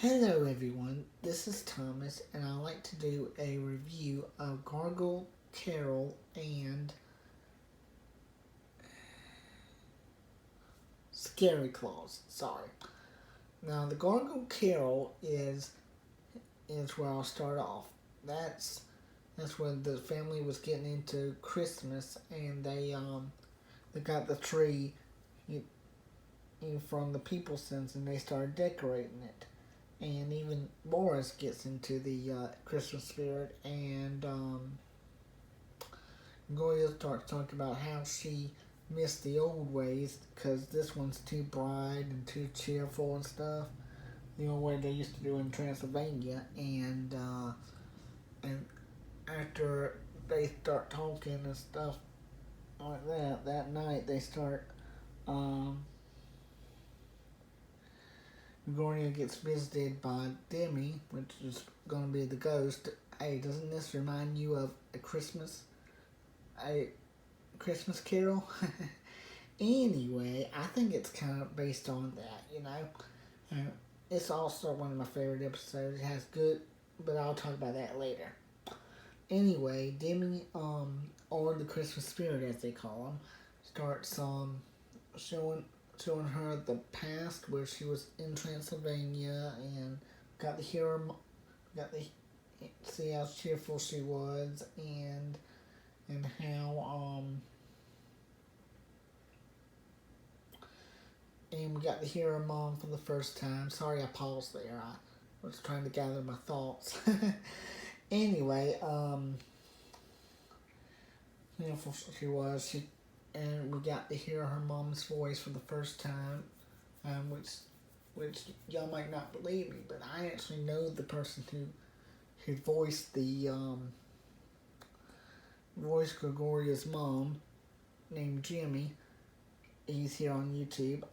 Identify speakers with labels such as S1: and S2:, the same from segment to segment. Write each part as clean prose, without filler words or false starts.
S1: Hello everyone, this is Thomas and I'd like to do a review of Gargle Carol and Scary Claus. Sorry. Now the Gargle Carol is where I'll start off. That's that's when the family was getting into Christmas and they got the tree from the Peoplesons and they started decorating it. And even Morris gets into the Christmas spirit, and Gloria starts talking about how she missed the old ways because this one's too bright and too cheerful and stuff. The old way they used to do in Transylvania, and after they start talking and stuff like that night they start. Gloria gets visited by Demi, which is going to be the ghost. Hey, doesn't this remind you of a Christmas Carol? Anyway, I think it's kind of based on that. It's also one of my favorite episodes. It has good, but I'll talk about that later. Anyway, Demi, or the Christmas spirit as they call him, starts showing her the past where she was in Transylvania and got to hear her, got to see how cheerful she was and how and we got to hear her mom for the first time. Sorry I paused there. I was trying to gather my thoughts. Anyway, cheerful she was. And we got to hear her mom's voice for the first time, which y'all might not believe me, but I actually know the person who voiced voiced Gregoria's mom, named Jimmy. He's here on YouTube.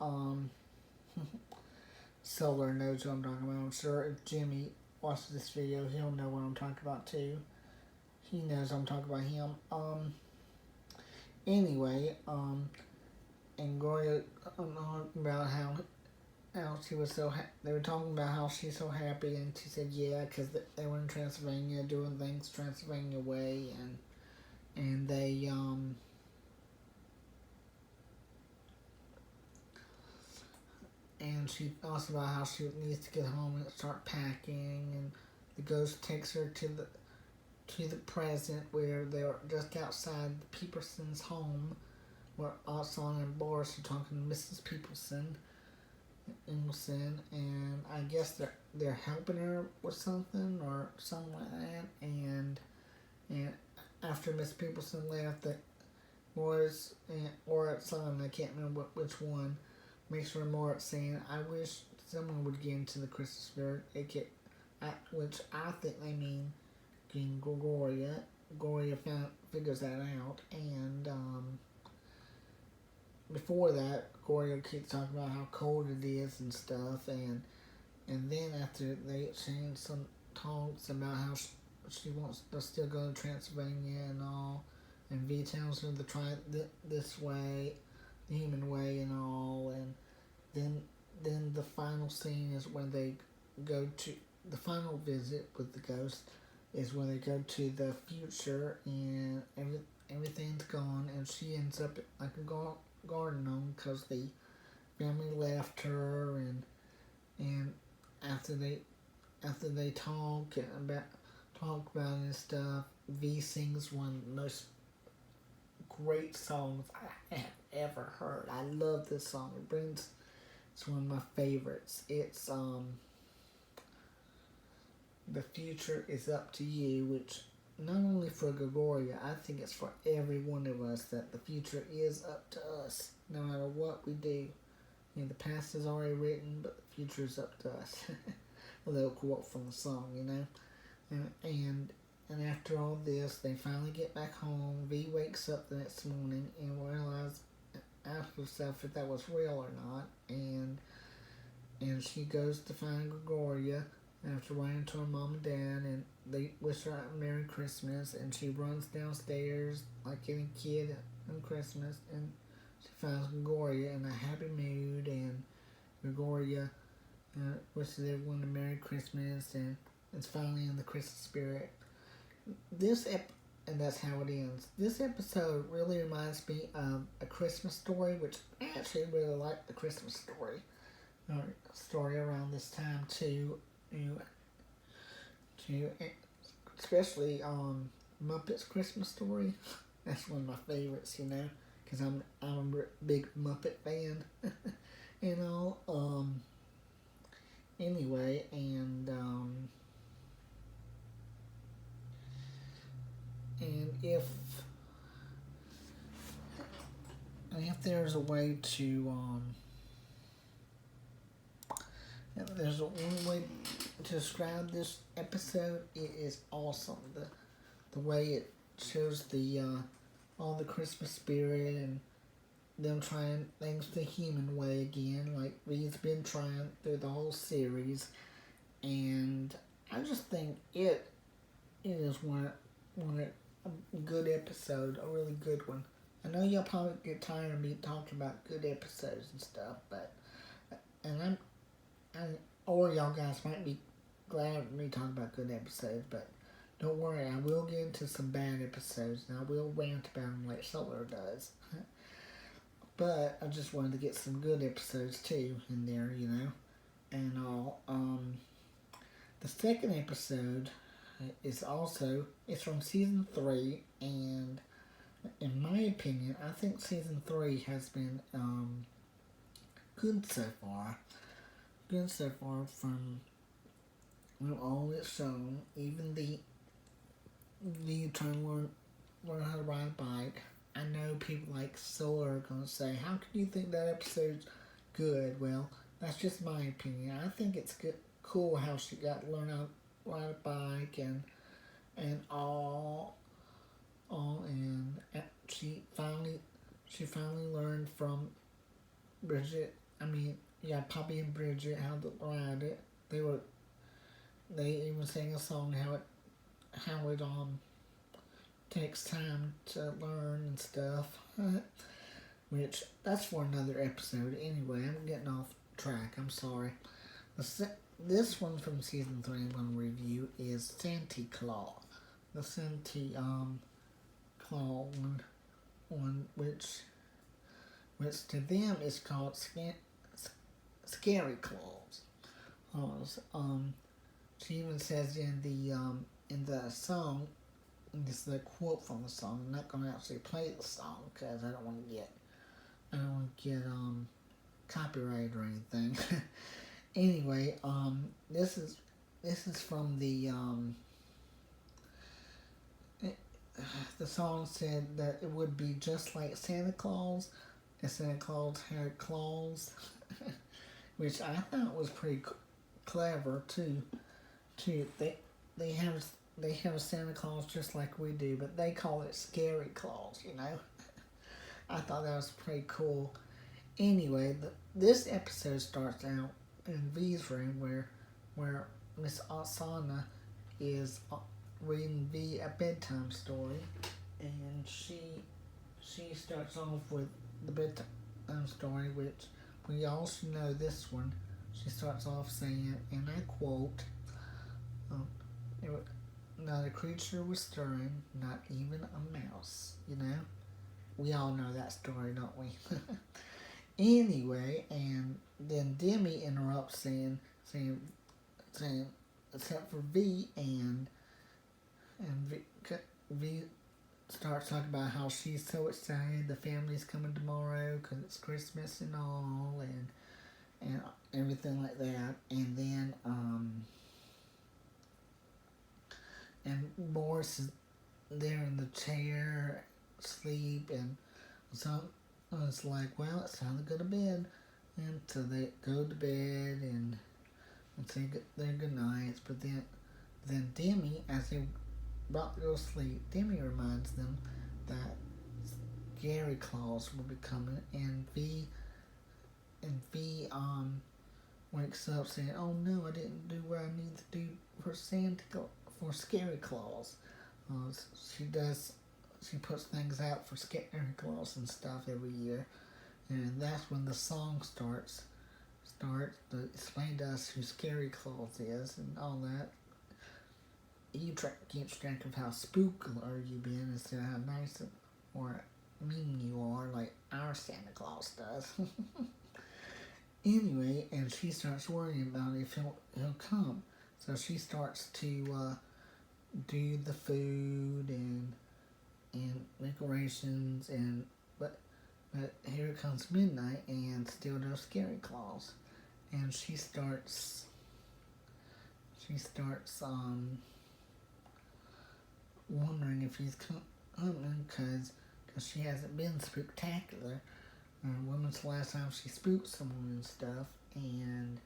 S1: Solar knows what I'm talking about. I'm sure if Jimmy watches this video, he'll know what I'm talking about too. He knows I'm talking about him. Anyway, and Gloria talking about how she was they were talking about how she's so happy, and she said yeah, because they were in Transylvania doing things Transylvania way, and they and she also about how she needs to get home and start packing, and the ghost takes her to the present where they're just outside the Peopleson's home, where Aslan and Boris are talking to Mrs. Ingleson, and I guess they're helping her with something or something like that, and after Miss Peopleson left, that Boris or Aslan, I can't remember which one, makes remarks saying, "I wish someone would get into the Christmas spirit," which I think they mean Gloria. Gloria figures that out, and before that, Gloria keeps talking about how cold it is and stuff, and then after they exchange some talks about how she wants to still go to Transylvania and all, and V tells her to try this way, the human way and all, and then the final scene is when they go to the final visit with the ghost is when they go to the future and everything's gone, and she ends up like a garden home because the family left her, and after they talk about it and stuff, V sings one of the most great songs I have ever heard. I love this song. It's one of my favorites. It's The Future Is Up to You, which not only for Gregoria, I think it's for every one of us that the future is up to us, no matter what we do. The past is already written, but the future is up to us. A little quote from the song, And after all this, they finally get back home. V wakes up the next morning and realizes, asks herself if that was real or not, and she goes to find Gregoria after waiting to her mom and dad, and they wish her a Merry Christmas, and she runs downstairs like any kid on Christmas, and she finds Gregoria in a happy mood, and Gregoria wishes everyone a Merry Christmas, and it's finally in the Christmas spirit. This and that's how it ends. This episode really reminds me of A Christmas Story, which I actually really like the Christmas story. Story around this time too. To especially Muppets Christmas Story. That's one of my favorites, because I'm a big Muppet fan, and all. Anyway, and if there's a way to if there's a one way to describe this episode, it is awesome. The way it shows the all the Christmas spirit and them trying things the human way again, like Reed's been trying through the whole series, and I just think it is a good episode, a really good one. I know y'all probably get tired of me talking about good episodes and stuff, but or y'all guys might be glad of me talking about good episodes, but don't worry, I will get into some bad episodes, and I will rant about them like Solar does. But I just wanted to get some good episodes too in there, and all. The second episode is it's from season 3, and in my opinion, I think season 3 has been good so far. Good so far from all it's shown, even the trying to learn how to ride a bike. I know people like Solar are going to say, how can you think that episode's good? Well, that's just my opinion. I think it's cool how she got to learn how to ride a bike and all, and she finally learned from Bridget. Poppy and Bridget how to ride it. They even sang a song how it takes time to learn and stuff. Which, that's for another episode. Anyway, I'm getting off track. I'm sorry. This one from season 3 I'm going to review is Santa Claus. The Santa Claus one, which to them is called Scary Claus. She even says in the song, and this is a quote from the song. I'm not going to actually play the song because I don't want to get copyrighted or anything. Anyway, this is from the song said that it would be just like Santa Claus, and Santa Claus had claws, which I thought was pretty clever too. They have a Santa Claus just like we do, but they call it Scary Claus, I thought that was pretty cool. Anyway, this episode starts out in V's room where Miss Asana is reading V a bedtime story, and she starts off with the bedtime story, which we all should know this one. She starts off saying, and I quote, not a creature was stirring, not even a mouse, We all know that story, don't we? Anyway, and then Demi interrupts saying, except for V, and V starts talking about how she's so excited, the family's coming tomorrow because it's Christmas and all, and everything like that, and then and Boris is there in the chair, asleep, and so it's like, well, it's time to go to bed, and so they go to bed and say their good nights, but then Demi, as they about to go to sleep, Demi reminds them that Gary Claus will be coming, and V wakes up saying, oh no, I didn't do what I need to do for for Scary Claus. She puts things out for Scary Claus and stuff every year, and that's when the song starts starts to explain to us who Scary Claus is and all that. You keep track of how spooked you've been instead of how nice or mean you are, like our Santa Claus does. Anyway, and she starts worrying about if he'll come. So she starts to do the food and decorations but here comes midnight and still no Scary Claus, and she starts wondering if he's coming because she hasn't been spectacular. When was the last time she spooked someone and stuff, and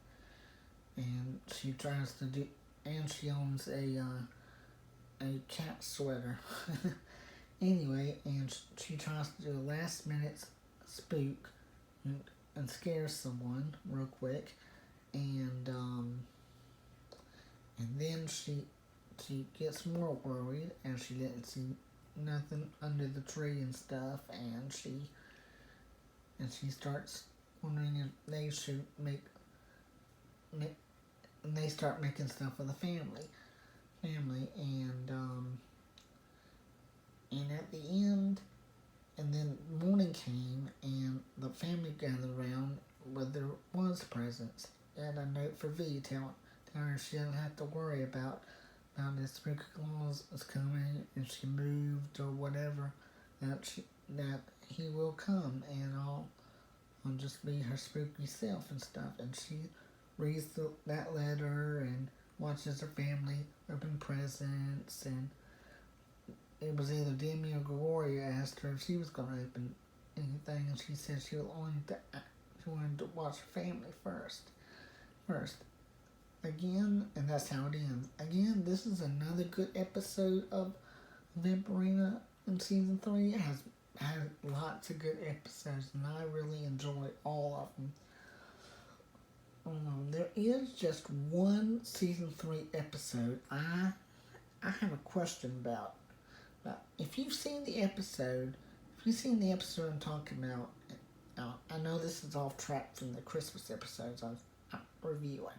S1: she tries to do, and she owns a cat sweater. Anyway, and she tries to do a last minute spook and scare someone real quick, and then she gets more worried, and she didn't see nothing under the tree and stuff, and she starts wondering if they should and they start making stuff for the family, and at the end, and then morning came, and the family gathered around where there was presents, and a note for V telling her she didn't have to worry about this spooky Claus is coming, and she moved or whatever, that he will come, and I'll just be her spooky self and stuff. And she reads that letter and watches her family open presents, and it was either Demi or Gloria asked her if she was going to open anything, and she said she wanted to watch her family first. Again, and that's how it ends. Again, this is another good episode of Vampirina in season 3. It has lots of good episodes, and I really enjoy all of them. There is just one season 3 episode I have a question about. If you've seen the episode I'm talking about, I know this is off track from the Christmas episodes I'm reviewing,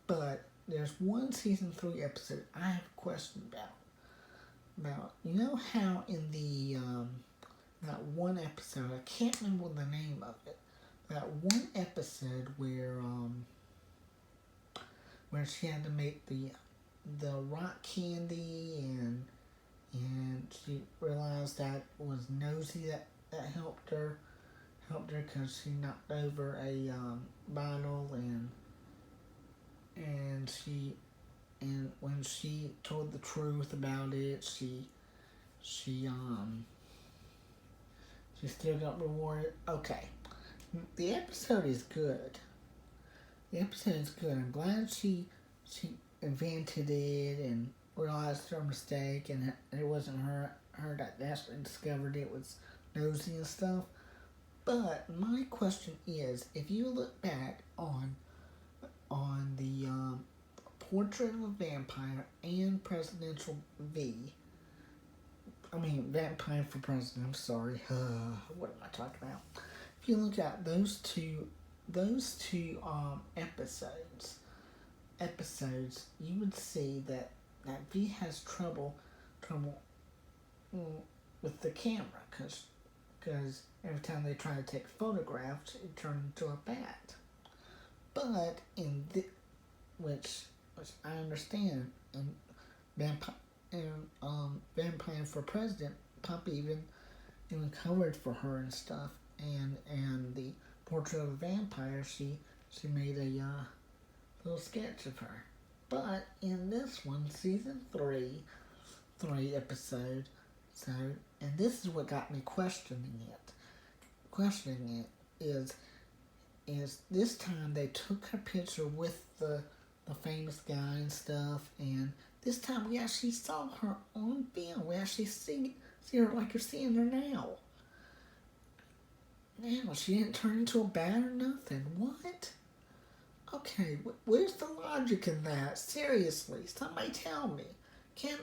S1: but there's one season 3 episode I have a question about. You know how in the that one episode, I can't remember the name of it, that one episode where she had to make the rock candy, and she realized that was Nosy that helped her because she knocked over a bottle, and when she told the truth about it, she still got rewarded. Okay, the episode is good. I'm glad she invented it and realized her mistake, and it wasn't her that actually discovered it was Nosy and stuff. But my question is, if you look back on the Portrait of a Vampire and Presidential Vampire for President, I'm sorry. What am I talking about? If you look at those two episodes, you would see that V has trouble with the camera, because every time they try to take photographs, it turns into a bat. But which I understand, and Vampire for President, Pop even covered for her and stuff, and the Portrait of a Vampire, she made a little sketch of her. But in this one, season 3 episode, and this is what got me questioning it is this time they took her picture with the famous guy and stuff, and this time we actually saw her on film. We actually see her like you're seeing her now. Now, she didn't turn into a bat or nothing. What? Okay, where's the logic in that? Seriously, somebody tell me. Can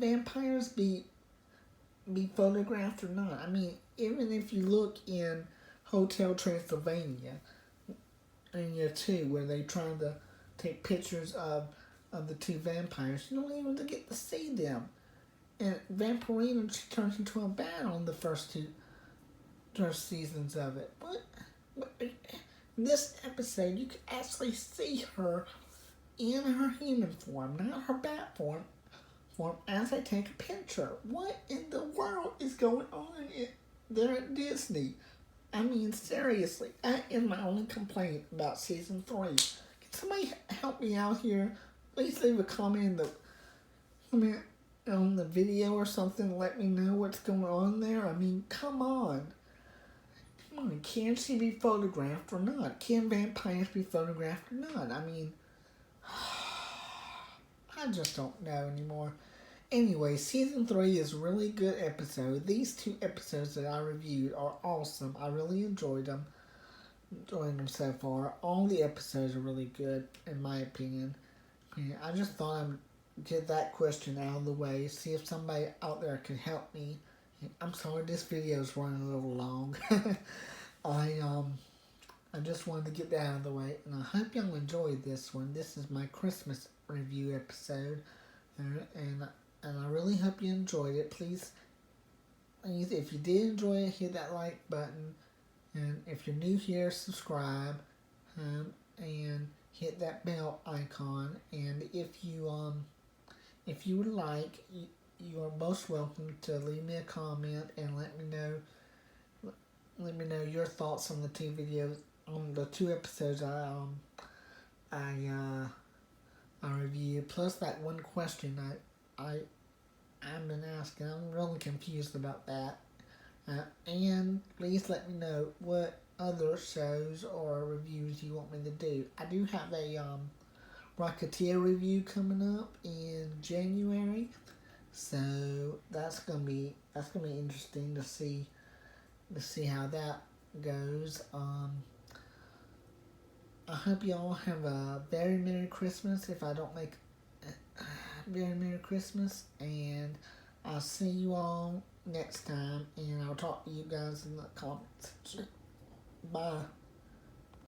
S1: vampires be photographed or not? I mean, even if you look in Hotel Transylvania, in year 2 where they trying to take pictures of the 2 vampires. You don't even get to see them. And Vampirina, she turns into a bat on the first seasons of it. What? In this episode, you can actually see her in her human form, not her bat form, as they take a picture. What in the world is going on there at Disney? I mean, seriously, that is my only complaint about season 3. Can somebody help me out here? Please leave a comment on the video or something. Let me know what's going on there. I mean, come on. Come on, can she be photographed or not? Can vampires be photographed or not? I mean, I just don't know anymore. Anyway, season 3 is a really good episode. These 2 episodes that I reviewed are awesome. I really enjoyed them. So far. All the episodes are really good, in my opinion. And I just thought I'd get that question out of the way. See if somebody out there can help me. I'm sorry this video is running a little long. I just wanted to get that out of the way, and I hope y'all enjoyed this one. This is my Christmas review episode, and I really hope you enjoyed it. Please, if you did enjoy it, hit that like button, and if you're new here, subscribe, and hit that bell icon. And if you would like, you are most welcome to leave me a comment and let me know your thoughts on the 2 videos, on the 2 episodes I reviewed, plus that one question I've been asking. I'm really confused about that. And please let me know what other shows or reviews you want me to do. I do have a Rocketeer review coming up in January, so that's gonna be interesting to see how that goes. I hope you all have a very Merry Christmas. If I don't make very Merry Christmas, and I'll see you all next time, and I'll talk to you guys in the comments. Bye.